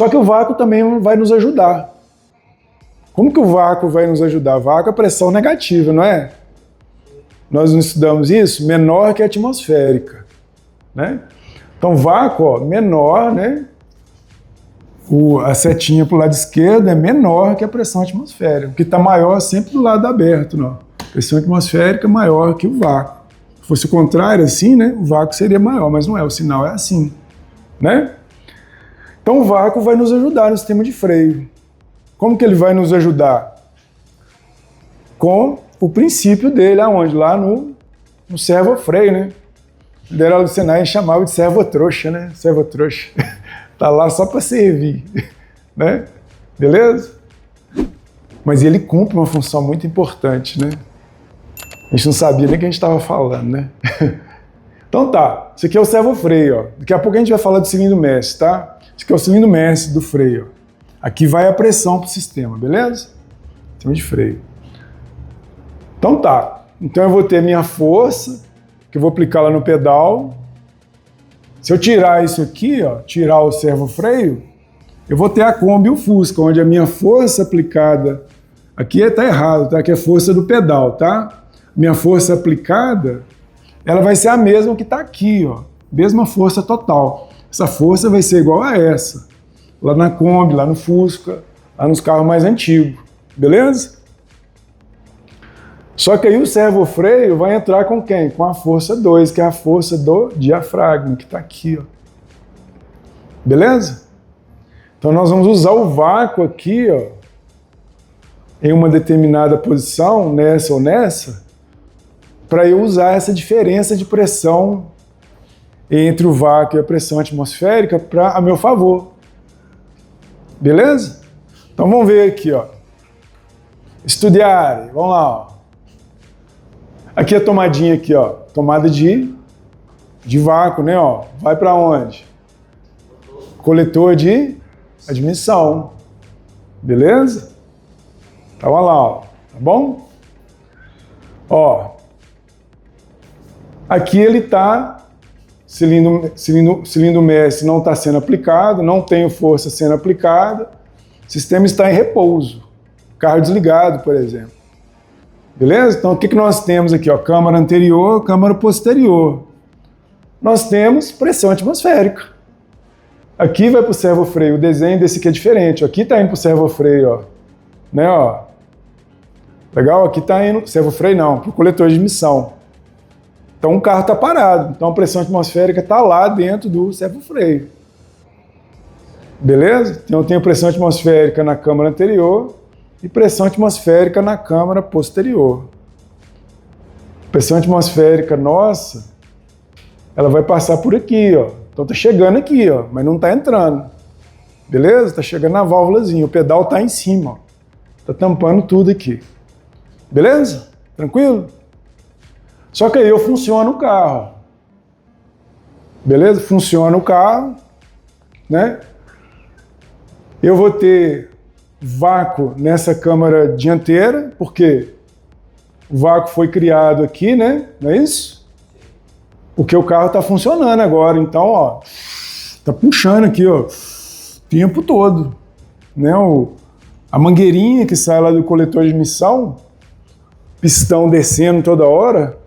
Só que o vácuo também vai nos ajudar. Como que o vácuo vai nos ajudar? Vácuo é pressão negativa, não é? Nós não estudamos isso? Menor que a atmosférica, né? Então, vácuo, ó, menor, né? A setinha para o lado esquerdo é menor que a pressão atmosférica. O que está maior é sempre do lado aberto, não. A pressão atmosférica é maior que o vácuo. Se fosse o contrário, assim, né? O vácuo seria maior, mas não é, o sinal é assim, né? Então, o vácuo vai nos ajudar no sistema de freio. Como que ele vai nos ajudar? Com o princípio dele, aonde? Lá no servo-freio, né? Lideral do Senai chamava de servo-trouxa, né? Servo-trouxa. Tá lá só para servir, né? Beleza? Mas ele cumpre uma função muito importante, né? A gente não sabia nem o que a gente estava falando, né? Então tá, isso aqui é o servo-freio, ó. Daqui a pouco a gente vai falar do cilindro mestre, tá? Isso aqui é o cilindro mestre do freio, ó. Aqui vai a pressão para o sistema, beleza? Sistema de freio. Então tá, então eu vou ter minha força, que eu vou aplicar lá no pedal. Se eu tirar isso aqui, ó, tirar o servo-freio, eu vou ter a Kombi e o Fusca, onde a minha força aplicada, aqui está errado, tá? Aqui é a força do pedal, tá? Minha força aplicada, ela vai ser a mesma que está aqui, ó, mesma força total. Essa força vai ser igual a essa, lá na Kombi, lá no Fusca, lá nos carros mais antigos, beleza? Só que aí o servo-freio vai entrar com quem? Com a força 2, que é a força do diafragma, que está aqui, ó. Beleza? Então nós vamos usar o vácuo aqui, ó, em uma determinada posição, nessa ou nessa, para eu usar essa diferença de pressão entre o vácuo e a pressão atmosférica a meu favor. Beleza? Então vamos ver aqui, ó. Estudiar, vamos lá, ó. Aqui a tomadinha aqui, ó, tomada de vácuo, né, ó. Vai para onde? Coletor de admissão. Beleza? Então, olha lá, ó. Tá bom? Ó. Aqui ele tá, cilindro mestre não está sendo aplicado, não tenho força sendo aplicada, o sistema está em repouso. Carro desligado, por exemplo. Beleza? Então, o que nós temos aqui? Ó, câmara anterior, câmara posterior. Nós temos pressão atmosférica. Aqui vai para o servo-freio. O desenho desse aqui é diferente. Aqui está indo para o servo-freio, ó. Né, ó. Legal? Aqui está indo... Servo-freio não, para o coletor de emissão. Então, o carro está parado. Então, a pressão atmosférica está lá dentro do servo-freio. Beleza? Então, eu tenho pressão atmosférica na câmara anterior e pressão atmosférica na câmara posterior. Pressão atmosférica nossa, ela vai passar por aqui, ó. Então tá chegando aqui, ó, mas não tá entrando. Beleza? Tá chegando na válvulazinha, o pedal tá em cima, ó. Tá tampando tudo aqui. Beleza? Tranquilo? Só que aí eu funciono o carro. Beleza? Funciona o carro, né? Eu vou ter vácuo nessa câmara dianteira, porque o vácuo foi criado aqui, né? Não é isso? Porque o carro está funcionando agora, então, ó, tá puxando aqui, ó, o tempo todo, né? A mangueirinha que sai lá do coletor de emissão, pistão descendo toda hora,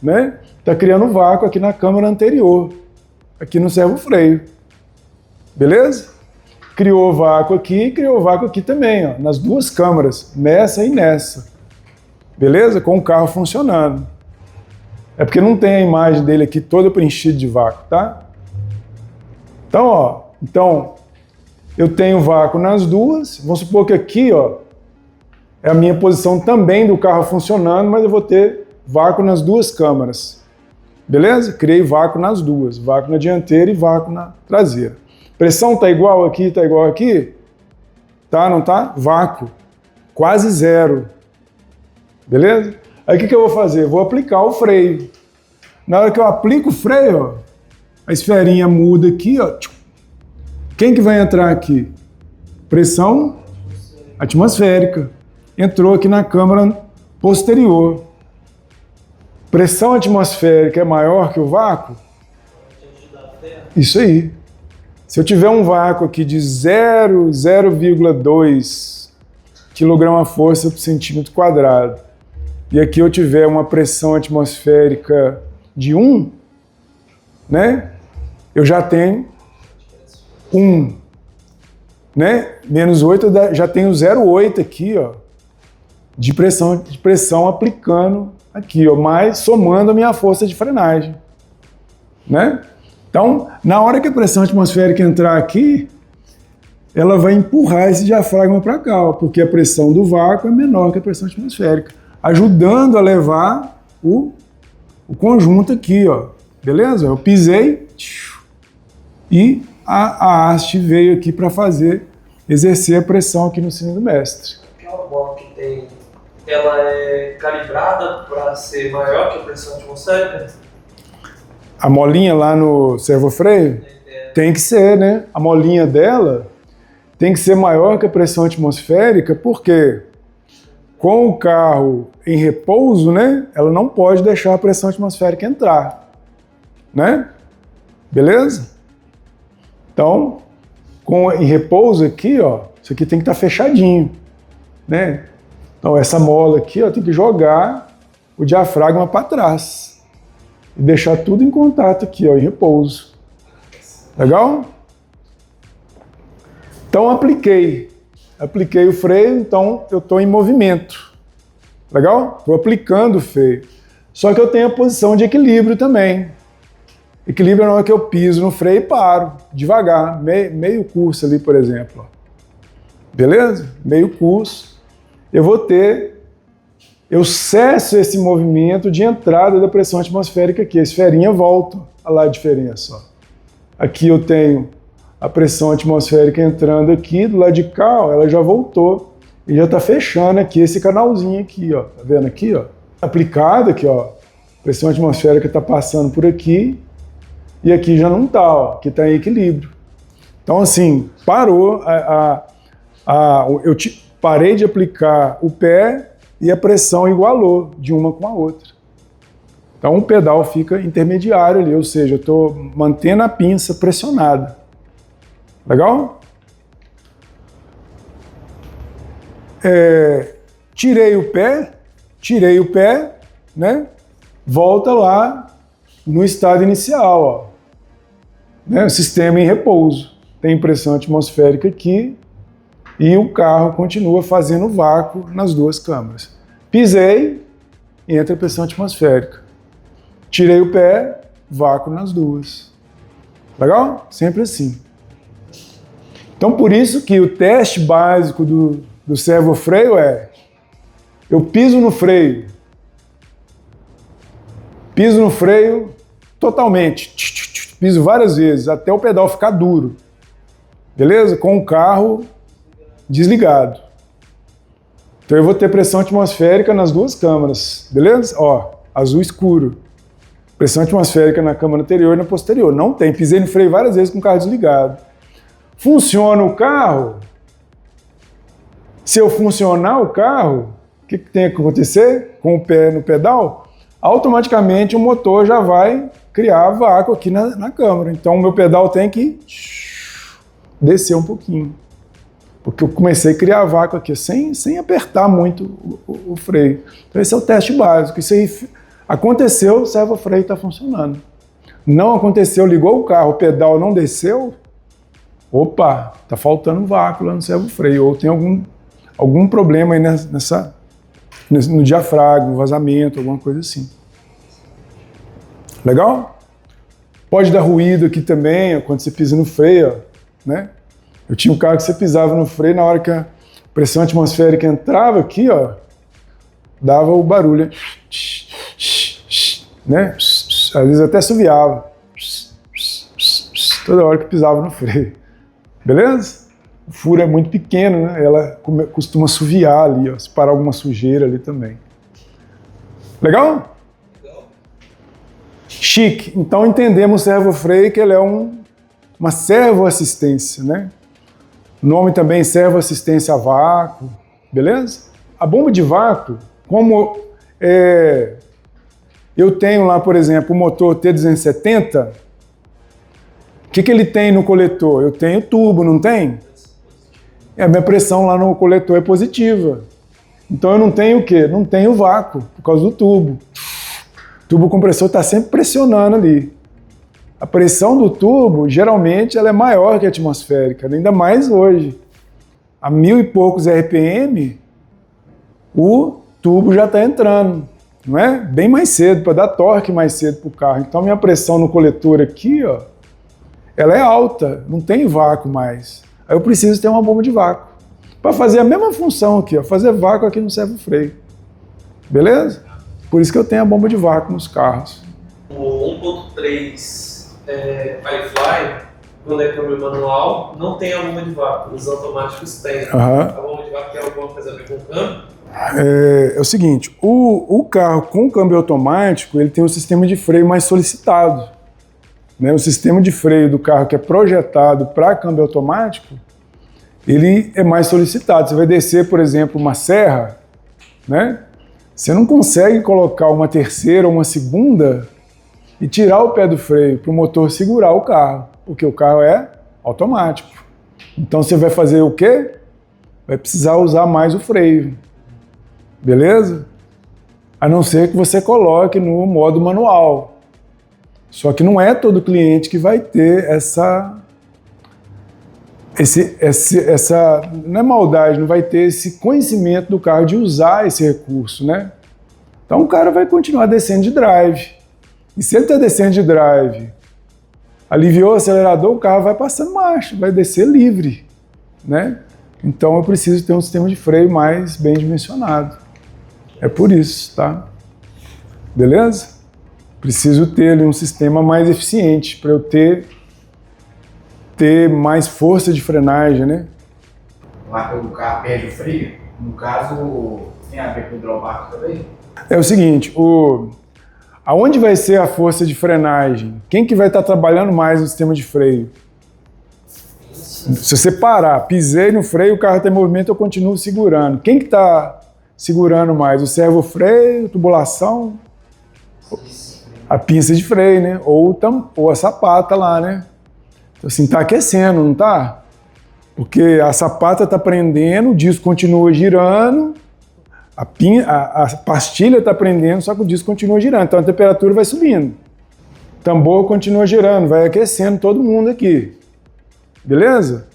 né? Tá criando vácuo aqui na câmara anterior, aqui no servo-freio. Beleza? Criou vácuo aqui e criou vácuo aqui também, ó, nas duas câmaras, nessa e nessa. Beleza? Com o carro funcionando. É porque não tem a imagem dele aqui toda preenchida de vácuo, tá? Então, ó, eu tenho vácuo nas duas. Vamos supor que aqui, ó, é a minha posição também do carro funcionando, mas eu vou ter vácuo nas duas câmaras. Beleza? Criei vácuo nas duas, vácuo na dianteira e vácuo na traseira. Pressão tá igual aqui, tá igual aqui? Tá, não tá? Vácuo. Quase zero. Beleza? Aí o que eu vou fazer? Vou aplicar o freio. Na hora que eu aplico o freio, ó, a esferinha muda aqui, ó. Quem que vai entrar aqui? Pressão atmosférica. Entrou aqui na câmara posterior. Pressão atmosférica é maior que o vácuo? Isso aí. Se eu tiver um vácuo aqui de 0,2 kg/força por centímetro quadrado, e aqui eu tiver uma pressão atmosférica de 1, né? Eu já tenho 1, né? Menos 8, eu já tenho 0,8 aqui, ó, de pressão aplicando aqui, ó, mais somando a minha força de frenagem, né? Então, na hora que a pressão atmosférica entrar aqui, ela vai empurrar esse diafragma para cá, ó, porque a pressão do vácuo é menor que a pressão atmosférica, ajudando a levar o conjunto aqui, ó, beleza? Eu pisei e a haste veio aqui para exercer a pressão aqui no cilindro mestre. Aquela bola que tem, ela é calibrada para ser maior que a pressão atmosférica? A molinha lá no servofreio? Tem que ser, né? A molinha dela tem que ser maior que a pressão atmosférica, porque com o carro em repouso, né, ela não pode deixar a pressão atmosférica entrar, né? Beleza? Então, em repouso aqui, ó, isso aqui tem que estar fechadinho, né? Então, essa mola aqui, ó, tem que jogar o diafragma para trás e deixar tudo em contato aqui, ó, em repouso. Legal? Então, apliquei o freio, então eu estou em movimento. Legal? Estou aplicando o freio. Só que eu tenho a posição de equilíbrio também. Equilíbrio é na hora que eu piso no freio e paro, devagar, meio curso ali, por exemplo. Beleza? Meio curso. Eu cesso esse movimento de entrada da pressão atmosférica aqui. A esferinha volta. Olha lá a diferença. Ó. Aqui eu tenho a pressão atmosférica entrando aqui, do lado de cá, ó, ela já voltou e já está fechando aqui esse canalzinho aqui, ó. Tá vendo aqui, ó? Aplicado aqui, ó. A pressão atmosférica está passando por aqui e aqui já não está, ó. Aqui está em equilíbrio. Então, assim, parou. Eu parei de aplicar o pé e a pressão igualou de uma com a outra. Então, o pedal fica intermediário ali, ou seja, eu estou mantendo a pinça pressionada. Legal? Tirei o pé, né? Volta lá no estado inicial, ó. Né? O sistema em repouso. Tem pressão atmosférica aqui e o carro continua fazendo vácuo nas duas câmaras. Pisei, entra a pressão atmosférica. Tirei o pé, vácuo nas duas. Legal? Sempre assim. Então, por isso que o teste básico do servofreio é: eu piso no freio totalmente, piso várias vezes, até o pedal ficar duro, beleza? Com o carro desligado. Então eu vou ter pressão atmosférica nas duas câmaras, beleza? Ó, azul escuro. Pressão atmosférica na câmara anterior e na posterior. Não tem, pisei no freio várias vezes com o carro desligado. Funciona o carro? Se eu funcionar o carro, o que tem que acontecer com o pé no pedal? Automaticamente o motor já vai criar vácuo aqui na câmara. Então o meu pedal tem que descer um pouquinho. Porque eu comecei a criar vácuo aqui sem apertar muito o freio. Então esse é o teste básico. Isso aí aconteceu, o servofreio está funcionando. Não aconteceu, ligou o carro, o pedal não desceu, opa, tá faltando vácuo lá no servofreio, ou tem algum problema aí no diafragma, vazamento, alguma coisa assim. Legal? Pode dar ruído aqui também, ó, quando você pisa no freio, ó, né? Eu tinha um carro que você pisava no freio, na hora que a pressão atmosférica entrava aqui, ó, dava o barulho, né? Às vezes até assoviava, toda hora que pisava no freio. Beleza? O furo é muito pequeno, né? Ela costuma assoviar ali, ó, se parar alguma sujeira ali também. Legal? Chique. Então entendemos o servofreio que ele é uma servoassistência, né? O nome também servoassistência a vácuo, beleza? A bomba de vácuo, como eu tenho lá, por exemplo, o motor T270, O que ele tem no coletor? Eu tenho tubo, não tem? A minha pressão lá no coletor é positiva. Então eu não tenho o quê? Não tenho vácuo, por causa do tubo. O tubo compressor está sempre pressionando ali. A pressão do tubo, geralmente, ela é maior que a atmosférica, ainda mais hoje. A 1000 e poucos RPM, o tubo já está entrando, não é? Bem mais cedo, para dar torque mais cedo para o carro. Então minha pressão no coletor aqui, ó, ela é alta, não tem vácuo mais. Aí eu preciso ter uma bomba de vácuo. Para fazer a mesma função aqui, ó, fazer vácuo aqui no servo-freio. Beleza? Por isso que eu tenho a bomba de vácuo nos carros. O 1.3 iFly, quando é câmbio manual, não tem a bomba de vácuo. Os automáticos têm. A bomba de vácuo tem alguma coisa a ver com o câmbio? É o seguinte, o carro com câmbio automático, ele tem um sistema de freio mais solicitado. Né? O sistema de freio do carro que é projetado para câmbio automático, ele é mais solicitado. Você vai descer, por exemplo, uma serra, né? Você não consegue colocar uma terceira ou uma segunda e tirar o pé do freio para o motor segurar o carro, porque o carro é automático. Então você vai fazer o quê? Vai precisar usar mais o freio. Beleza? A não ser que você coloque no modo manual. Só que não é todo cliente que vai ter essa não é maldade, não vai ter esse conhecimento do carro de usar esse recurso, né? Então o cara vai continuar descendo de drive. E se ele está descendo de drive, aliviou o acelerador, o carro vai passando marcha, vai descer livre, né? Então eu preciso ter um sistema de freio mais bem dimensionado. É por isso, tá? Beleza? Preciso ter ali um sistema mais eficiente para eu ter mais força de frenagem, né? Lá o carro perde o freio, no caso, tem a ver com o hidrobaco também? É o seguinte, aonde vai ser a força de frenagem? Quem que vai estar trabalhando mais no sistema de freio? Se você parar, pisei no freio, o carro está em movimento, eu continuo segurando. Quem que está segurando mais? O servo-freio, tubulação? A pinça de freio, né? Ou a sapata lá, né? Então, assim, tá aquecendo, não tá? Porque a sapata tá prendendo, o disco continua girando, a pastilha tá prendendo, só que o disco continua girando. Então a temperatura vai subindo. O tambor continua girando, vai aquecendo todo mundo aqui. Beleza?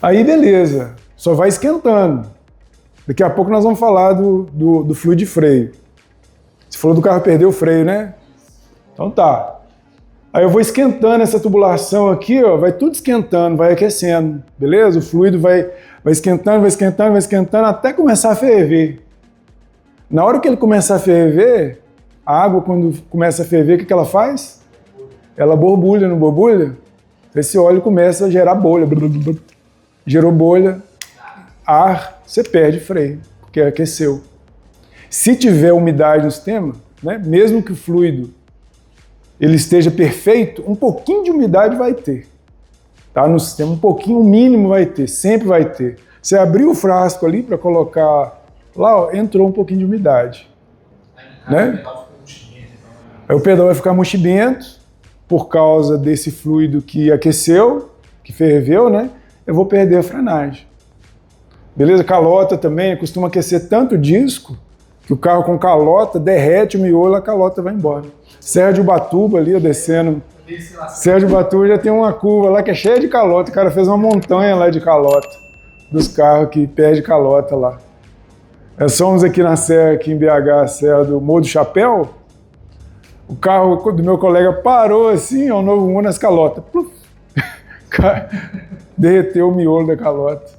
Aí beleza, só vai esquentando. Daqui a pouco nós vamos falar do fluido de freio. Você falou do carro perder o freio, né? Então tá. Aí eu vou esquentando essa tubulação aqui, ó, vai tudo esquentando, vai aquecendo, beleza? O fluido vai esquentando, vai esquentando, vai esquentando até começar a ferver. Na hora que ele começar a ferver, a água quando começa a ferver, o que ela faz? Ela borbulha, não borbulha? Esse óleo começa a gerar bolha. Gerou bolha, ar, você perde freio, porque aqueceu. Se tiver umidade no sistema, né, mesmo que o fluido ele esteja perfeito, um pouquinho de umidade vai ter. Tá? No sistema, um pouquinho, o mínimo vai ter, sempre vai ter. Você abriu o frasco ali para colocar lá, ó, entrou um pouquinho de umidade. Né? Aí o pedal vai ficar mochibento por causa desse fluido que aqueceu, que ferveu, né? Eu vou perder a frenagem. Beleza? Calota também, costuma aquecer tanto o disco que o carro com calota derrete o miolo, a calota vai embora. Serra de Ubatuba ali, ó, descendo. Serra de Ubatuba já tem uma curva lá que é cheia de calota. O cara fez uma montanha lá de calota, dos carros que perde calota lá. Nós fomos aqui na serra, aqui em BH, a serra do Morro do Chapéu. O carro do meu colega parou assim, ó, o novo Uno nas calotas. Derreteu o miolo da calota.